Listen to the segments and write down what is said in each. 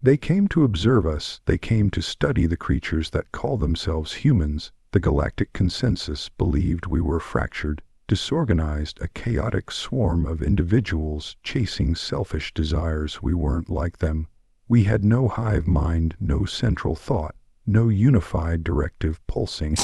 They came to observe us, they came to study the creatures that call themselves humans. The galactic consensus believed we were fractured, disorganized, a chaotic swarm of individuals chasing selfish desires. We weren't like them. We had no hive mind, no central thought, no unified directive pulsing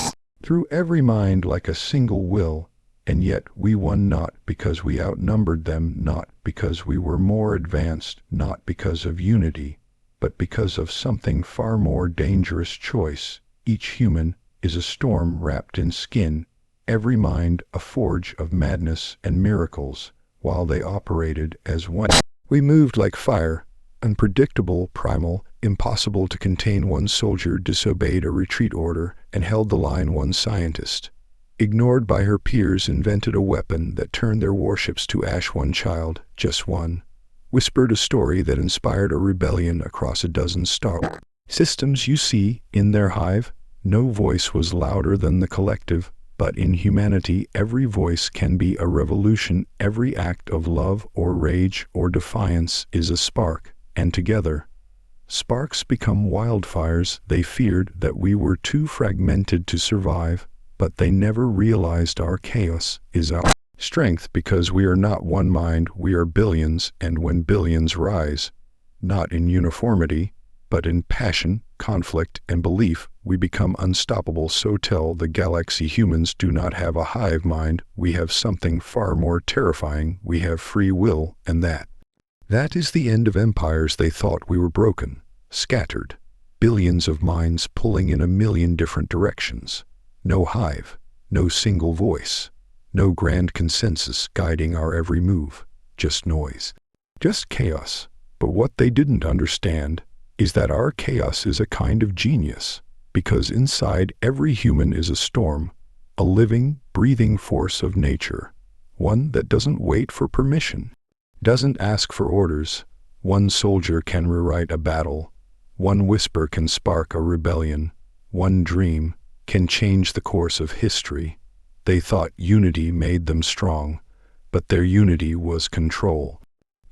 through every mind like a single will. And yet we won, not because we outnumbered them, not because we were more advanced, not because of unity, but because of something far more dangerous: choice. Each human is a storm wrapped in skin, every mind a forge of madness and miracles. While they operated as one, we moved like fire, unpredictable, primal, impossible to contain. One soldier disobeyed a retreat order and held the line. One scientist, ignored by her peers, invented a weapon that turned their warships to ash. One child, just one, whispered a story that inspired a rebellion across a dozen star systems. You see, in their hive, no voice was louder than the collective, but in humanity every voice can be a revolution. Every act of love or rage or defiance is a spark, and together, sparks become wildfires. They feared that we were too fragmented to survive, but they never realized our chaos is our strength, because we are not one mind, we are billions. And when billions rise, not in uniformity, but in passion, conflict, and belief, we become unstoppable. So tell the galaxy, humans do not have a hive mind. We have something far more terrifying. We have free will, and that is the end of empires. They thought we were broken, scattered, billions of minds pulling in a million different directions. No hive, no single voice, no grand consensus guiding our every move. Just noise, just chaos. But what they didn't understand is that our chaos is a kind of genius, because inside every human is a storm, a living, breathing force of nature, one that doesn't wait for permission, doesn't ask for orders. One soldier can rewrite a battle, one whisper can spark a rebellion, one dream can change the course of history. They thought unity made them strong, but their unity was control.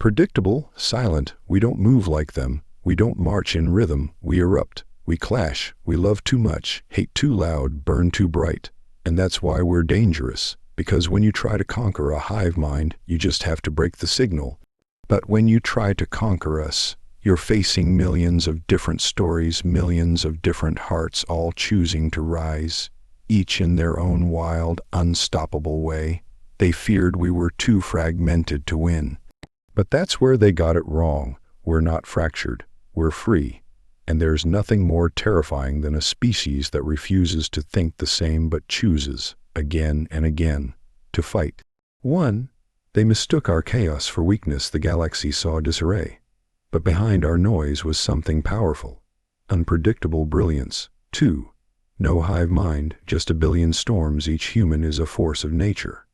Predictable, silent, we don't move like them. We don't march in rhythm, we erupt, we clash, we love too much, hate too loud, burn too bright. And that's why we're dangerous, because when you try to conquer a hive mind, you just have to break the signal. But when you try to conquer us, you're facing millions of different stories, millions of different hearts, all choosing to rise, each in their own wild, unstoppable way. They feared we were too fragmented to win. But that's where they got it wrong. We're not fractured. We're free, and there's nothing more terrifying than a species that refuses to think the same but chooses, again and again, to fight. 1. They mistook our chaos for weakness. The galaxy saw disarray, but behind our noise was something powerful, unpredictable brilliance. 2. No hive mind, just a billion storms. Each human is a force of nature,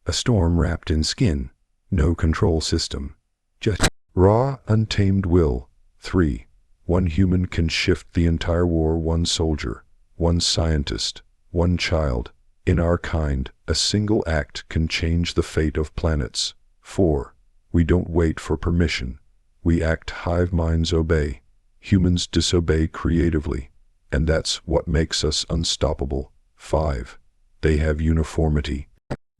a storm wrapped in skin, no control system, just raw, untamed will. 3. One human can shift the entire war. One soldier, one scientist, one child. In our kind, a single act can change the fate of planets. 4. We don't wait for permission. We act. Hive minds obey. Humans disobey creatively. And that's what makes us unstoppable. 5. They have uniformity.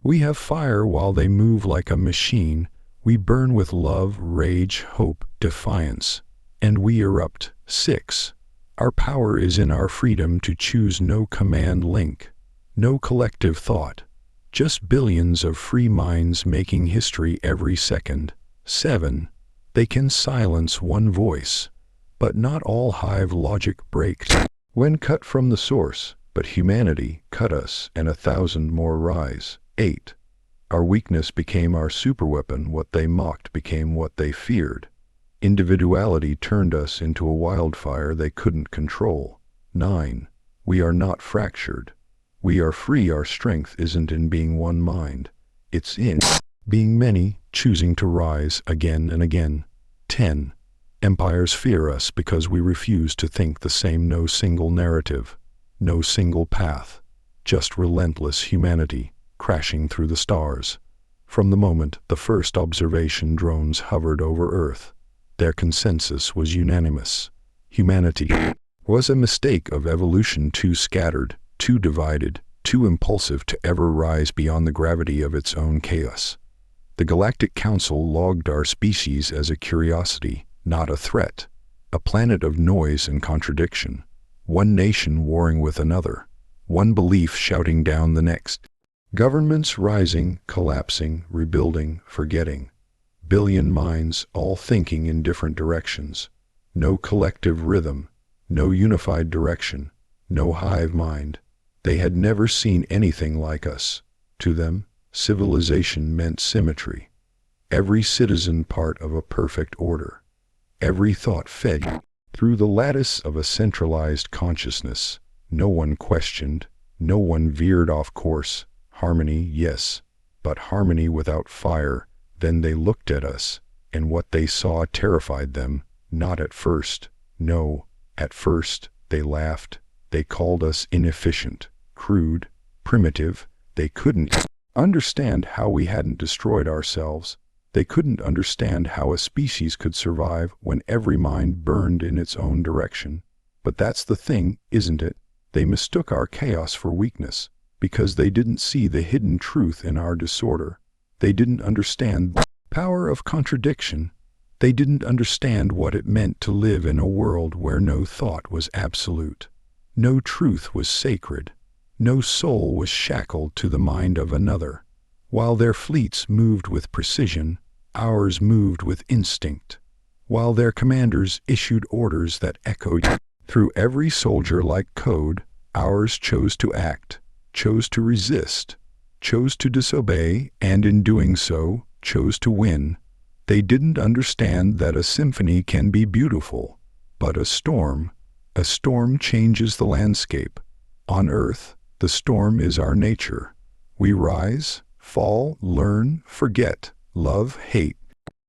We have fire while they move like a machine. We burn with love, rage, hope, defiance, and we erupt. 6. Our power is in our freedom to choose. No command link, no collective thought, just billions of free minds making history every second. 7. They can silence one voice, but not all hive logic breaks when cut from the source, but humanity cut us and 1,000 more rise. 8. Our weakness became our superweapon. What they mocked became what they feared. Individuality turned us into a wildfire they couldn't control. 9. We are not fractured. We are free. Our strength isn't in being one mind. It's in being many, choosing to rise again and again. 10. Empires fear us because we refuse to think the same. No single narrative, no single path, just relentless humanity, crashing through the stars. From the moment the first observation drones hovered over Earth, Their consensus was unanimous. Humanity was a mistake of evolution, too scattered, too divided, too impulsive to ever rise beyond the gravity of its own chaos. The Galactic Council logged our species as a curiosity, not a threat. A planet of noise and contradiction. One nation warring with another. One belief shouting down the next. Governments rising, collapsing, rebuilding, forgetting. Billion minds all thinking in different directions. No collective rhythm. No unified direction. No hive mind. They had never seen anything like us. To them, civilization meant symmetry. Every citizen part of a perfect order. Every thought fed through the lattice of a centralized consciousness. No one questioned, no one veered off course. Harmony, yes, but harmony without fire. Then they looked at us, and what they saw terrified them. Not at first, no, at first they laughed. They called us inefficient, crude, primitive. They couldn't understand how we hadn't destroyed ourselves. They couldn't understand how a species could survive when every mind burned in its own direction. But that's the thing, isn't it? They mistook our chaos for weakness, because they didn't see the hidden truth in our disorder. They didn't understand the power of contradiction. They didn't understand what it meant to live in a world where no thought was absolute. No truth was sacred. No soul was shackled to the mind of another. While their fleets moved with precision, ours moved with instinct. While their commanders issued orders that echoed through every soldier like code, ours chose to act, chose to resist, chose to disobey, and in doing so, chose to win. They didn't understand that a symphony can be beautiful, but a storm changes the landscape. On Earth, the storm is our nature. We rise, fall, learn, forget, love, hate,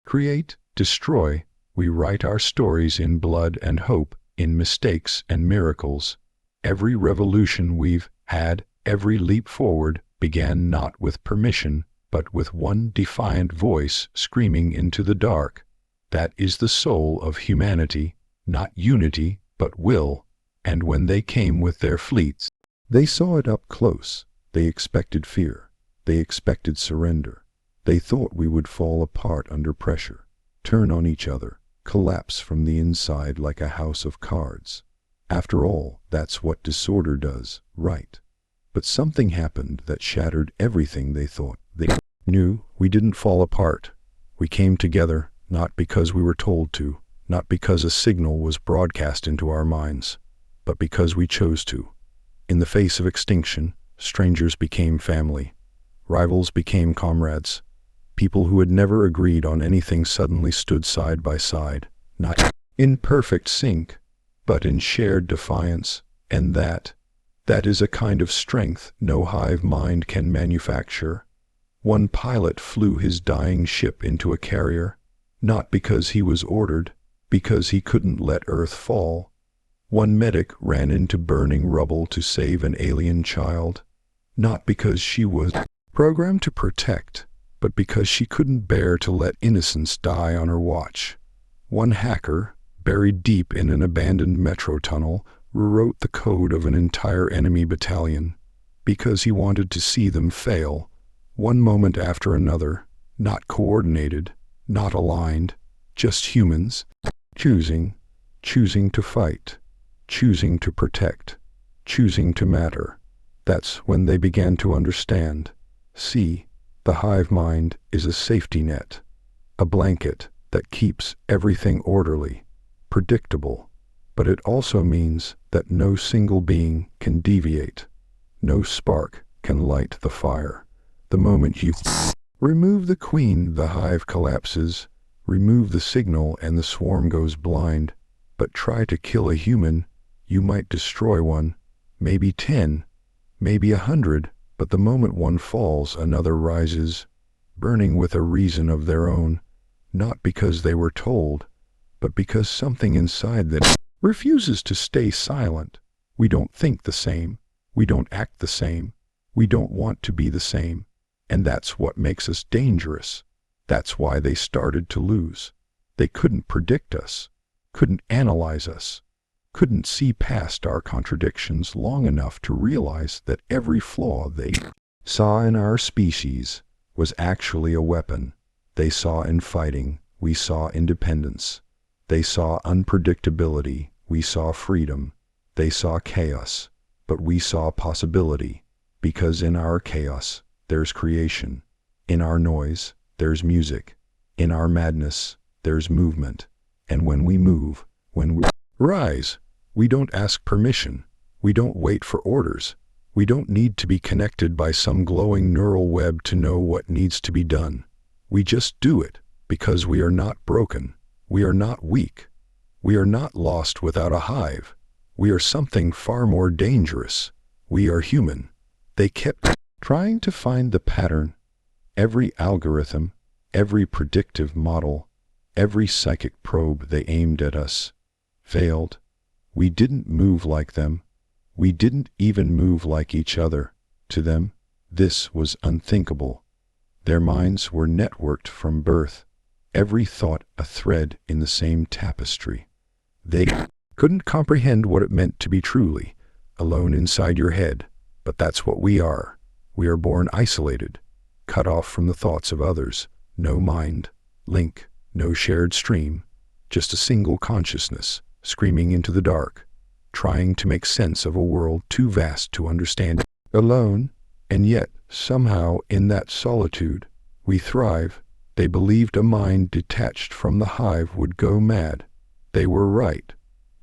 create, destroy. We write our stories in blood and hope, in mistakes and miracles. Every revolution we've had, every leap forward, began not with permission, but with one defiant voice screaming into the dark. That is the soul of humanity, not unity, but will. And when they came with their fleets, they saw it up close. They expected fear. They expected surrender. They thought we would fall apart under pressure, turn on each other, collapse from the inside like a house of cards. After all, that's what disorder does, right? But something happened that shattered everything they thought. They knew we didn't fall apart. We came together, not because we were told to, not because a signal was broadcast into our minds, but because we chose to. In the face of extinction, strangers became family. Rivals became comrades. People who had never agreed on anything suddenly stood side by side, not in perfect sync, but in shared defiance. And that is a kind of strength no hive mind can manufacture. One pilot flew his dying ship into a carrier, not because he was ordered, because he couldn't let Earth fall. One medic ran into burning rubble to save an alien child, not because she was programmed to protect, but because she couldn't bear to let innocence die on her watch. One hacker, buried deep in an abandoned metro tunnel, rewrote the code of an entire enemy battalion, because he wanted to see them fail, one moment after another, not coordinated, not aligned, just humans, choosing to fight, choosing to protect, choosing to matter. That's when they began to understand. See, the hive mind is a safety net, a blanket that keeps everything orderly, predictable, but it also means that no single being can deviate. No spark can light the fire. The moment you remove the queen, the hive collapses. Remove the signal and the swarm goes blind. But try to kill a human, you might destroy one, maybe 10, maybe 100, but the moment one falls, another rises, burning with a reason of their own, not because they were told, but because something inside them refuses to stay silent. We don't think the same. We don't act the same. We don't want to be the same. And that's what makes us dangerous. That's why they started to lose. They couldn't predict us, couldn't analyze us, couldn't see past our contradictions long enough to realize that every flaw they saw in our species was actually a weapon. They saw in fighting, we saw independence. They saw unpredictability, we saw freedom. They saw chaos, but we saw possibility, because in our chaos, there's creation. In our noise, there's music. In our madness, there's movement. And when we move, when we rise, we don't ask permission. We don't wait for orders. We don't need to be connected by some glowing neural web to know what needs to be done. We just do it, because we are not broken. We are not weak. We are not lost without a hive. We are something far more dangerous. We are human. They kept trying to find the pattern. Every algorithm, every predictive model, every psychic probe they aimed at us failed. We didn't move like them. We didn't even move like each other. To them, this was unthinkable. Their minds were networked from birth, every thought a thread in the same tapestry. They couldn't comprehend what it meant to be truly alone inside your head, but that's what we are. We are born isolated, cut off from the thoughts of others, no mind, link, no shared stream, just a single consciousness, screaming into the dark, trying to make sense of a world too vast to understand. Alone, and yet, somehow, in that solitude, we thrive. They believed a mind detached from the hive would go mad. They were right,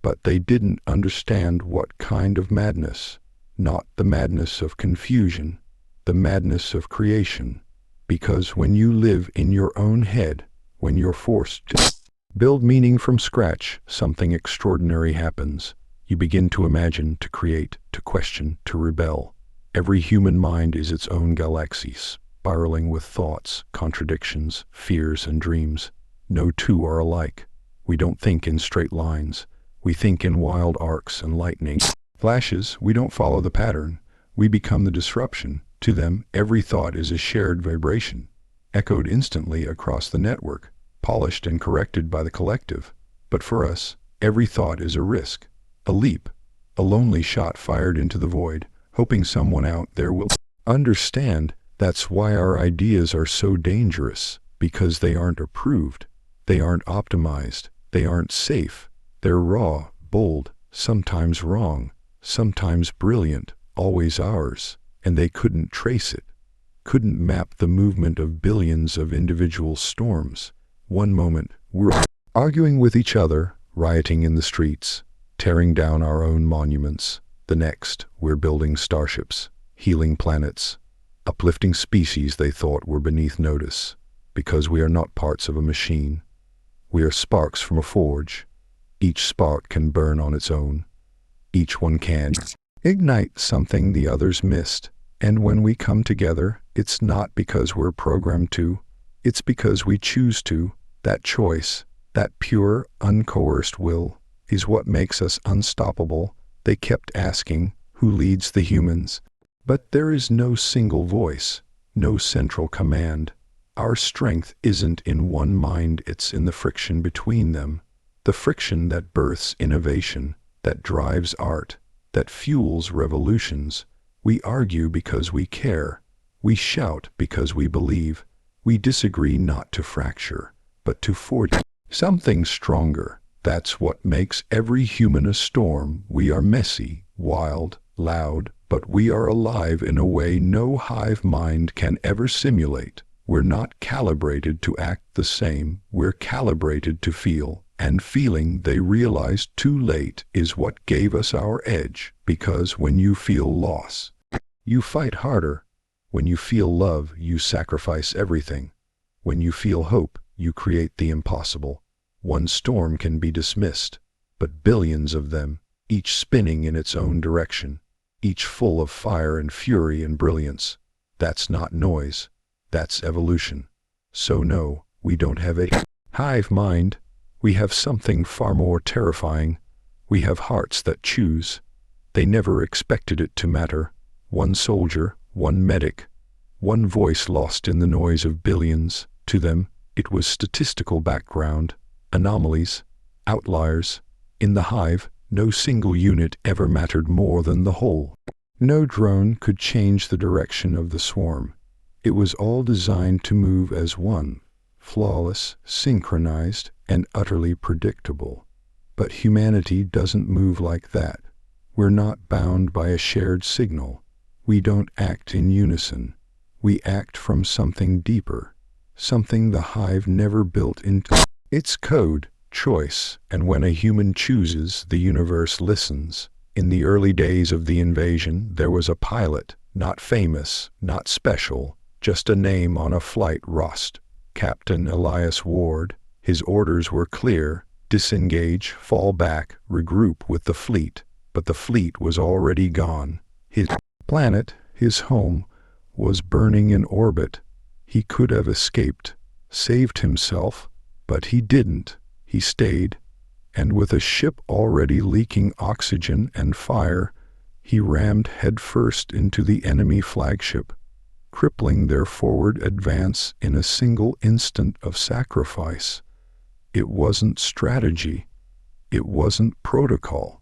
but they didn't understand what kind of madness. Not the madness of confusion, the madness of creation. Because when you live in your own head, when you're forced to build meaning from scratch, something extraordinary happens. You begin to imagine, to create, to question, to rebel. Every human mind is its own galaxy, spiraling with thoughts, contradictions, fears, and dreams. No two are alike. We don't think in straight lines. We think in wild arcs and lightning flashes. We don't follow the pattern. We become the disruption. To them, every thought is a shared vibration, echoed instantly across the network, polished and corrected by the collective. But for us, every thought is a risk, a leap, a lonely shot fired into the void, hoping someone out there will understand. That's why our ideas are so dangerous, because they aren't approved, they aren't optimized, they aren't safe. They're raw, bold, sometimes wrong, sometimes brilliant, always ours, and they couldn't trace it, couldn't map the movement of billions of individual storms. One moment, we're arguing with each other, rioting in the streets, tearing down our own monuments. The next, we're building starships, healing planets, uplifting species they thought were beneath notice, because we are not parts of a machine. We are sparks from a forge. Each spark can burn on its own. Each one can ignite something the others missed. And when we come together, it's not because we're programmed to, it's because we choose to. That choice, that pure, uncoerced will, is what makes us unstoppable. They kept asking, who leads the humans? But there is no single voice, no central command. Our strength isn't in one mind, it's in the friction between them. The friction that births innovation, that drives art, that fuels revolutions. We argue because we care. We shout because we believe. We disagree not to fracture, but to forge something stronger. That's what makes every human a storm. We are messy, wild, loud, but we are alive in a way no hive mind can ever simulate. We're not calibrated to act the same. We're calibrated to feel. And feeling, they realized too late, is what gave us our edge. Because when you feel loss, you fight harder. When you feel love, you sacrifice everything. When you feel hope, you create the impossible. One storm can be dismissed, but billions of them, each spinning in its own direction, each full of fire and fury and brilliance. That's not noise. That's evolution. So no, we don't have a hive mind. We have something far more terrifying. We have hearts that choose. They never expected it to matter. One soldier, one medic, one voice lost in the noise of billions. To them, it was statistical background. anomalies, outliers. In the hive, no single unit ever mattered more than the whole. No drone could change the direction of the swarm. It was all designed to move as one, flawless, synchronized, and utterly predictable. But humanity doesn't move like that. We're not bound by a shared signal. We don't act in unison. We act from something deeper, something the hive never built into its code, choice, and when a human chooses, the universe listens. In the early days of the invasion, there was a pilot, not famous, not special, just a name on a flight roster. Captain Elias Ward. His orders were clear: disengage, fall back, regroup with the fleet. But the fleet was already gone. His planet, his home, was burning in orbit. He could have escaped, saved himself, but he didn't. He stayed, and with a ship already leaking oxygen and fire, he rammed headfirst into the enemy flagship, crippling their forward advance in a single instant of sacrifice. It wasn't strategy. It wasn't protocol.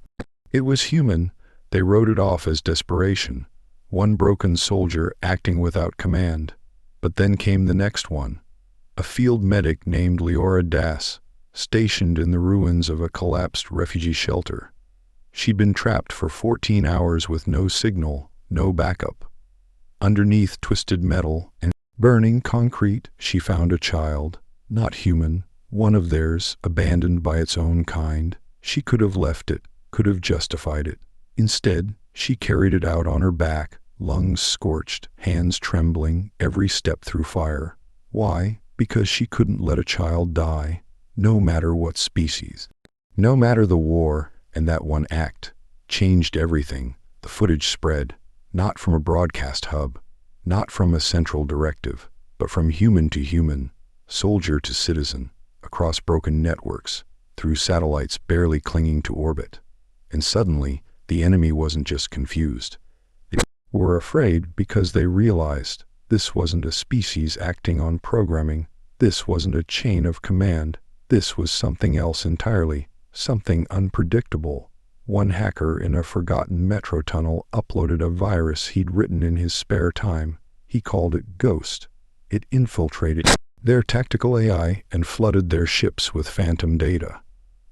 It was human. They wrote it off as desperation. One broken soldier acting without command. But then came the next one. A field medic named Leora Das, stationed in the ruins of a collapsed refugee shelter. She'd been trapped for 14 hours with no signal, no backup. Underneath twisted metal and burning concrete, she found a child, not human, one of theirs, abandoned by its own kind. She could have left it, could have justified it. Instead, she carried it out on her back, lungs scorched, hands trembling, every step through fire. Why? Because she couldn't let a child die, no matter what species. No matter the war, and that one act changed everything. The footage spread, not from a broadcast hub, not from a central directive, but from human to human, soldier to citizen, across broken networks, through satellites barely clinging to orbit. And suddenly, the enemy wasn't just confused. They were afraid because they realized this wasn't a species acting on programming. This wasn't a chain of command. This was something else entirely, something unpredictable. One hacker in a forgotten metro tunnel uploaded a virus he'd written in his spare time. He called it Ghost. It infiltrated their tactical AI and flooded their ships with phantom data.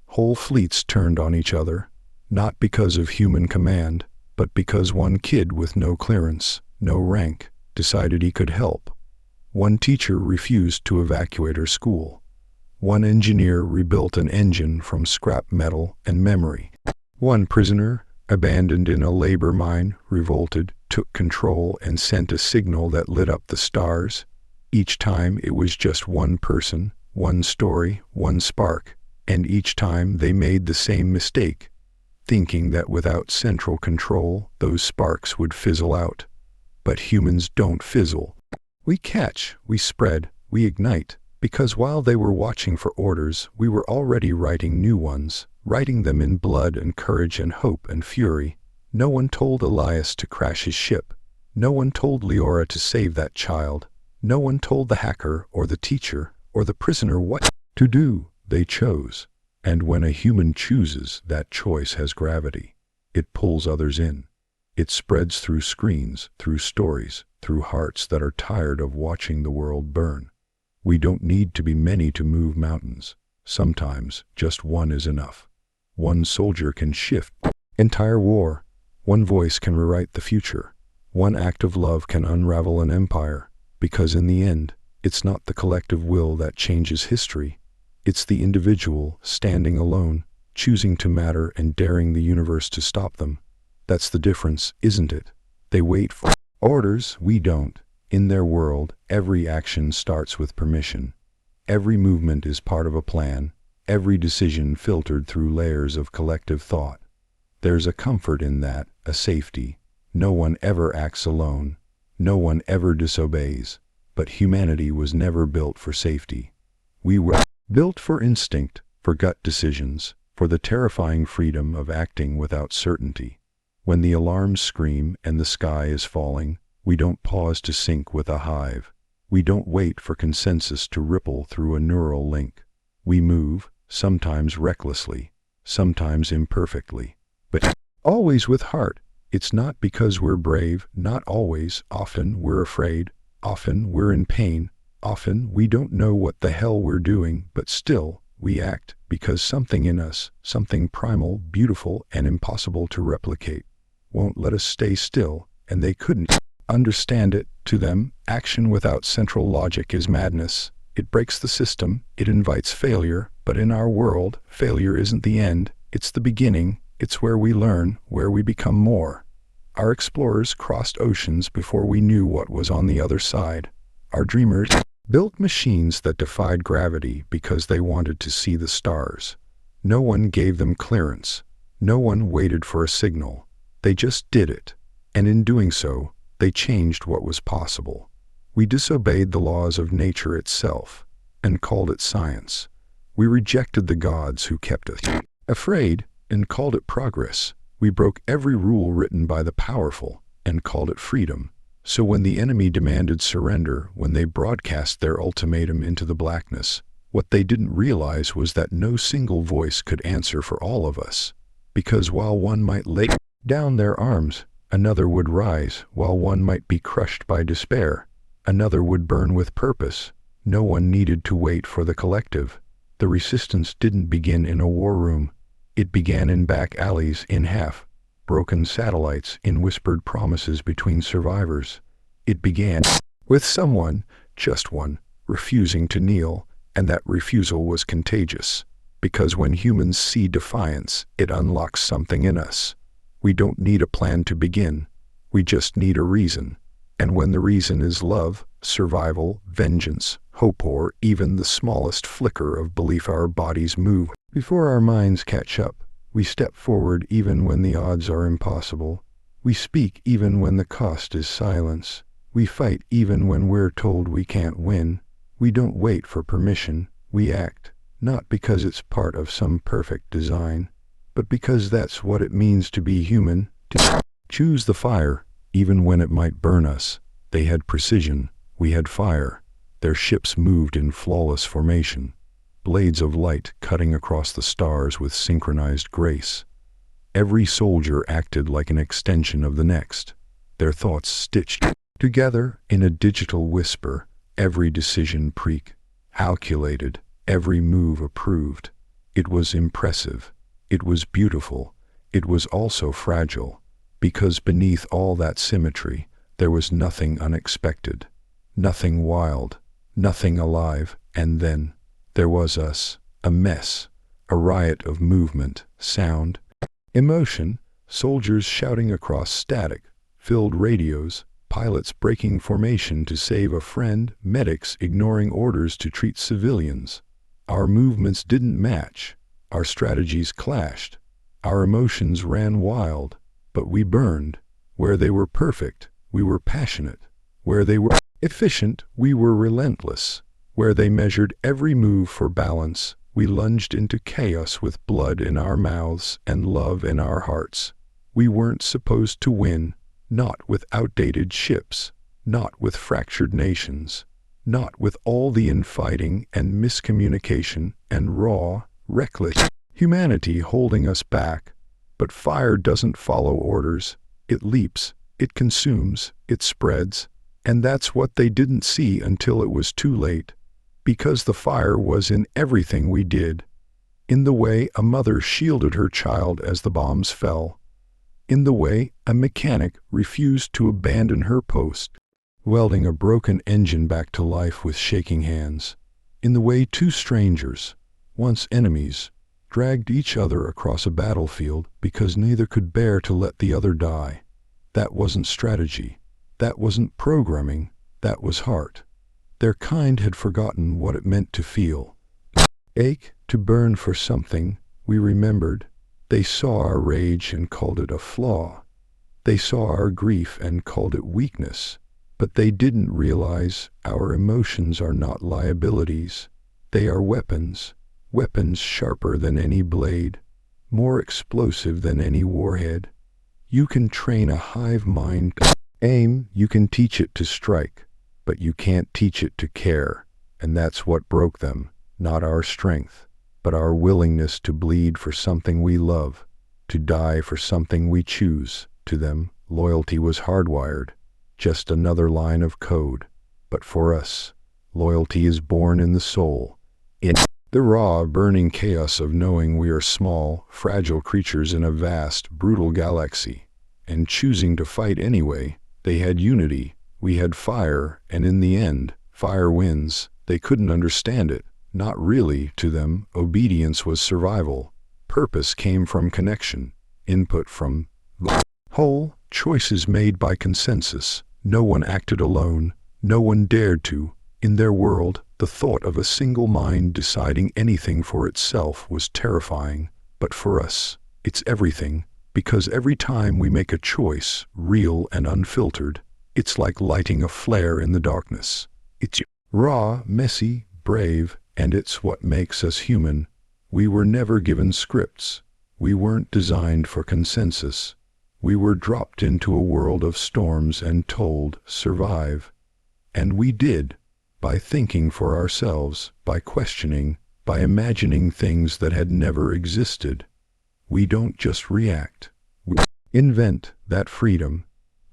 Whole fleets turned on each other, not because of human command, but because one kid with no clearance, no rank, decided he could help. One teacher refused to evacuate her school. One engineer rebuilt an engine from scrap metal and memory. One prisoner, abandoned in a labor mine, revolted, took control, and sent a signal that lit up the stars. Each time it was just one person, one story, one spark, and each time they made the same mistake, thinking that without central control, those sparks would fizzle out. But humans don't fizzle. We catch, we spread, we ignite, because while they were watching for orders, we were already writing new ones, writing them in blood and courage and hope and fury. No one told Elias to crash his ship. No one told Leora to save that child. No one told the hacker or the teacher or the prisoner what to do. They chose. And when a human chooses, that choice has gravity. It pulls others in. It spreads through screens, through stories, through hearts that are tired of watching the world burn. We don't need to be many to move mountains. Sometimes just one is enough. One soldier can shift entire war. One voice can rewrite the future. One act of love can unravel an empire. Because in the end, it's not the collective will that changes history. It's the individual standing alone, choosing to matter and daring the universe to stop them. That's the difference, isn't it? They wait for orders, we don't. In their world, every action starts with permission. Every movement is part of a plan, every decision filtered through layers of collective thought. There's a comfort in that, a safety. No one ever acts alone. No one ever disobeys. But humanity was never built for safety. We were built for instinct, for gut decisions, for the terrifying freedom of acting without certainty. When the alarms scream and the sky is falling, we don't pause to sync with a hive. We don't wait for consensus to ripple through a neural link. We move, sometimes recklessly, sometimes imperfectly, but always with heart. It's not because we're brave, not always. Often we're afraid, often we're in pain, often we don't know what the hell we're doing, but still we act because something in us, something primal, beautiful, and impossible to replicate, won't let us stay still, and they couldn't understand it. To them, action without central logic is madness. It breaks the system, it invites failure, but in our world, failure isn't the end, it's the beginning, it's where we learn, where we become more. Our explorers crossed oceans before we knew what was on the other side. Our dreamers built machines that defied gravity because they wanted to see the stars. No one gave them clearance. No one waited for a signal. They just did it. And in doing so, they changed what was possible. We disobeyed the laws of nature itself and called it science. We rejected the gods who kept us afraid and called it progress. We broke every rule written by the powerful and called it freedom. So when the enemy demanded surrender, when they broadcast their ultimatum into the blackness, what they didn't realize was that no single voice could answer for all of us. Because while one might lay down their arms, another would rise. While one might be crushed by despair, another would burn with purpose. No one needed to wait for the collective. The resistance didn't begin in a war room. It began in back alleys, in half-broken satellites, in whispered promises between survivors. It began with someone, just one, refusing to kneel, and that refusal was contagious. Because when humans see defiance, it unlocks something in us. We don't need a plan to begin. We just need a reason. And when the reason is love, survival, vengeance, hope, or even the smallest flicker of belief, our bodies move before our minds catch up. We step forward even when the odds are impossible. We speak even when the cost is silence. We fight even when we're told we can't win. We don't wait for permission. We act, not because it's part of some perfect design, but because that's what it means to be human, to choose the fire, even when it might burn us. They had precision, we had fire. Their ships moved in flawless formation, blades of light cutting across the stars with synchronized grace. Every soldier acted like an extension of the next, their thoughts stitched together in a digital whisper, every decision pre-calculated, every move approved. It was impressive. It was beautiful. It was also fragile, because beneath all that symmetry, there was nothing unexpected, nothing wild, nothing alive. And then there was us, a mess, a riot of movement, sound, emotion, soldiers shouting across static-filled radios, pilots breaking formation to save a friend, medics ignoring orders to treat civilians. Our movements didn't match. Our strategies clashed. Our emotions ran wild. But we burned. Where they were perfect, we were passionate. Where they were efficient, we were relentless. Where they measured every move for balance, we lunged into chaos with blood in our mouths and love in our hearts. We weren't supposed to win, not with outdated ships, not with fractured nations, not with all the infighting and miscommunication and raw, reckless humanity holding us back. But fire doesn't follow orders. It leaps, it consumes, it spreads. And that's what they didn't see until it was too late. Because the fire was in everything we did. In the way a mother shielded her child as the bombs fell. In the way a mechanic refused to abandon her post, welding a broken engine back to life with shaking hands. In the way two strangers, once enemies, dragged each other across a battlefield because neither could bear to let the other die. That wasn't strategy. That wasn't programming. That was heart. Their kind had forgotten what it meant to feel. Ache, to burn for something, we remembered. They saw our rage and called it a flaw. They saw our grief and called it weakness. But they didn't realize our emotions are not liabilities. They are weapons. Weapons sharper than any blade, more explosive than any warhead. You can train a hive mind to aim, you can teach it to strike, but you can't teach it to care. And that's what broke them, not our strength. but our willingness to bleed for something we love, to die for something we choose. To them, loyalty was hardwired, just another line of code. But for us, loyalty is born in the soul, in the raw, burning chaos of knowing we are small, fragile creatures in a vast, brutal galaxy. And choosing to fight anyway. They had unity, we had fire, and in the end, fire wins. They couldn't understand it. Not really. To them, obedience was survival. Purpose came from connection, input from the whole, choices made by consensus. No one acted alone, no one dared to. In their world, the thought of a single mind deciding anything for itself was terrifying. But for us, it's everything, because every time we make a choice, real and unfiltered, it's like lighting a flare in the darkness. It's raw, messy, brave, and it's what makes us human. We were never given scripts. We weren't designed for consensus. We were dropped into a world of storms and told, survive. And we did, by thinking for ourselves, by questioning, by imagining things that had never existed. We don't just react. We invent that freedom.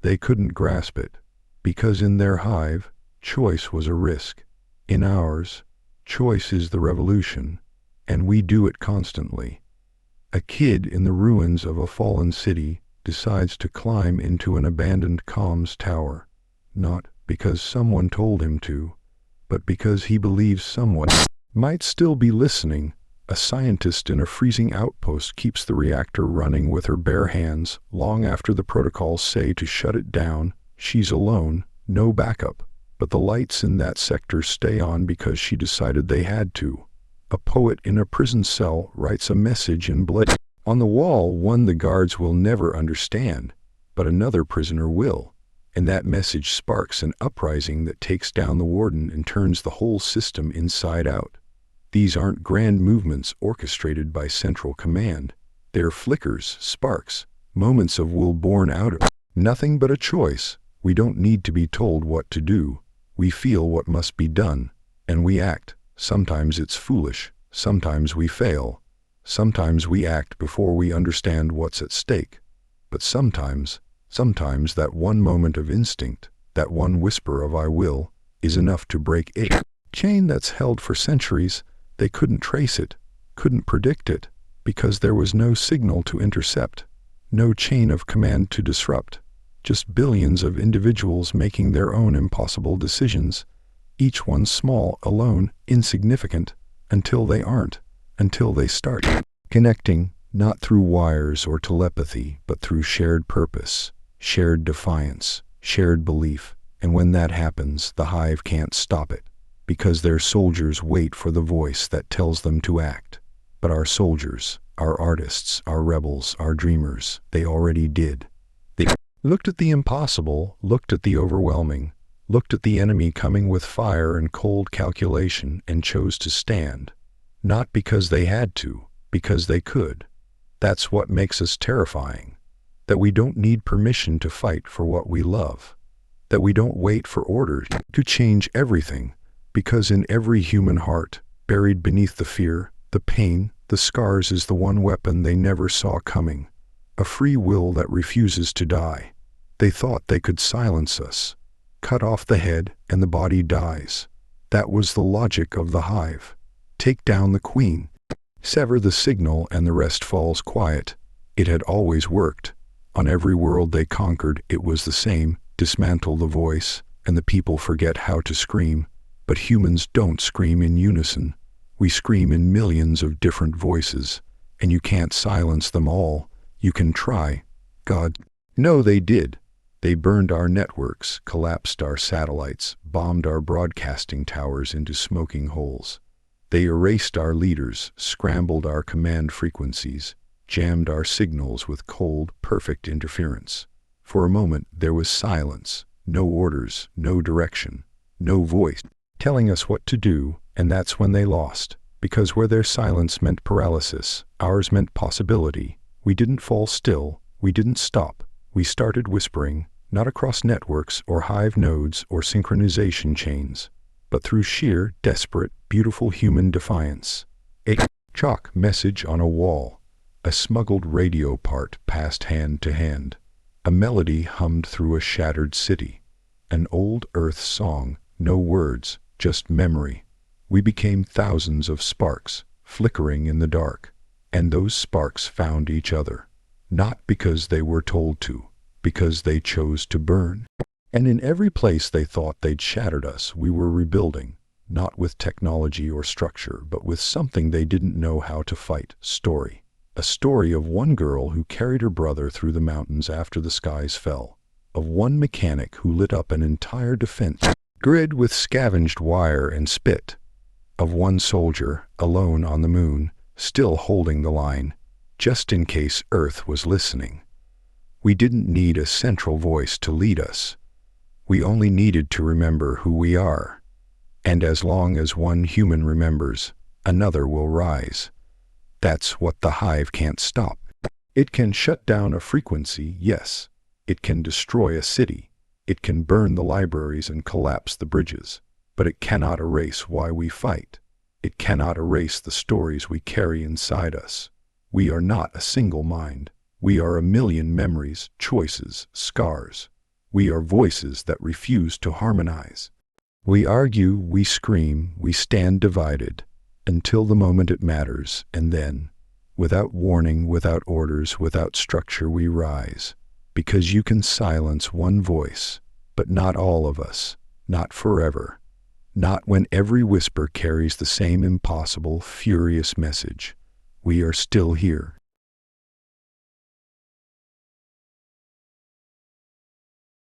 They couldn't grasp it, because in their hive, choice was a risk. In ours, choice is the revolution, and we do it constantly. A kid in the ruins of a fallen city decides to climb into an abandoned comms tower, not because someone told him to, but because he believes someone might still be listening. A scientist in a freezing outpost keeps the reactor running with her bare hands long after the protocols say to shut it down. She's alone, no backup, but the lights in that sector stay on because she decided they had to. A poet in a prison cell writes a message in blood on the wall, one the guards will never understand, but another prisoner will. And that message sparks an uprising that takes down the warden and turns the whole system inside out. These aren't grand movements orchestrated by central command. They're flickers, sparks, moments of will born out of nothing but a choice. We don't need to be told what to do. We feel what must be done, and we act. Sometimes it's foolish, sometimes we fail. Sometimes we act before we understand what's at stake. But sometimes that one moment of instinct, that one whisper of I will, is enough to break a chain that's held for centuries. They couldn't trace it, couldn't predict it, because there was no signal to intercept, no chain of command to disrupt, just billions of individuals making their own impossible decisions, each one small, alone, insignificant, until they aren't, until they start connecting, not through wires or telepathy, but through shared purpose, shared defiance, shared belief. And when that happens, the hive can't stop it, because their soldiers wait for the voice that tells them to act. But our soldiers, our artists, our rebels, our dreamers, they already did. They looked at the impossible, looked at the overwhelming, looked at the enemy coming with fire and cold calculation, and chose to stand. Not because they had to, because they could. That's what makes us terrifying. That we don't need permission to fight for what we love. That we don't wait for orders to change everything, because in every human heart, buried beneath the fear, the pain, the scars is the one weapon they never saw coming. A free will that refuses to die. They thought they could silence us. Cut off the head and the body dies. That was the logic of the hive. Take down the queen. Sever the signal and the rest falls quiet. It had always worked. On every world they conquered, it was the same. Dismantle the voice, and the people forget how to scream. But humans don't scream in unison. We scream in millions of different voices, and you can't silence them all. You can try. God. No, they did. They burned our networks, collapsed our satellites, bombed our broadcasting towers into smoking holes. They erased our leaders, scrambled our command frequencies, jammed our signals with cold, perfect interference. For a moment there was silence, no orders, no direction, no voice telling us what to do, and that's when they lost. Because where their silence meant paralysis, ours meant possibility. We didn't fall still, we didn't stop. We started whispering, not across networks or hive nodes or synchronization chains, but through sheer, desperate, beautiful human defiance. A Chalk message on a wall. A smuggled radio part passed hand to hand. A melody hummed through a shattered city. An old Earth song, no words, just memory. We became thousands of sparks, flickering in the dark. And those sparks found each other. Not because they were told to, because they chose to burn. And in every place they thought they'd shattered us, we were rebuilding. Not with technology or structure, but with something they didn't know how to fight. Story. A story of one girl who carried her brother through the mountains after the skies fell. Of one mechanic who lit up an entire defense grid with scavenged wire and spit. Of one soldier, alone on the moon, still holding the line, just in case Earth was listening. We didn't need a central voice to lead us. We only needed to remember who we are. And as long as one human remembers, another will rise. That's what the Hive can't stop. It can shut down a frequency, yes. It can destroy a city. It can burn the libraries and collapse the bridges. But it cannot erase why we fight. It cannot erase the stories we carry inside us. We are not a single mind. We are a million memories, choices, scars. We are voices that refuse to harmonize. We argue, we scream, we stand divided, until the moment it matters, and then, without warning, without orders, without structure, we rise. Because you can silence one voice, but not all of us, not forever. Not when every whisper carries the same impossible, furious message. We are still here.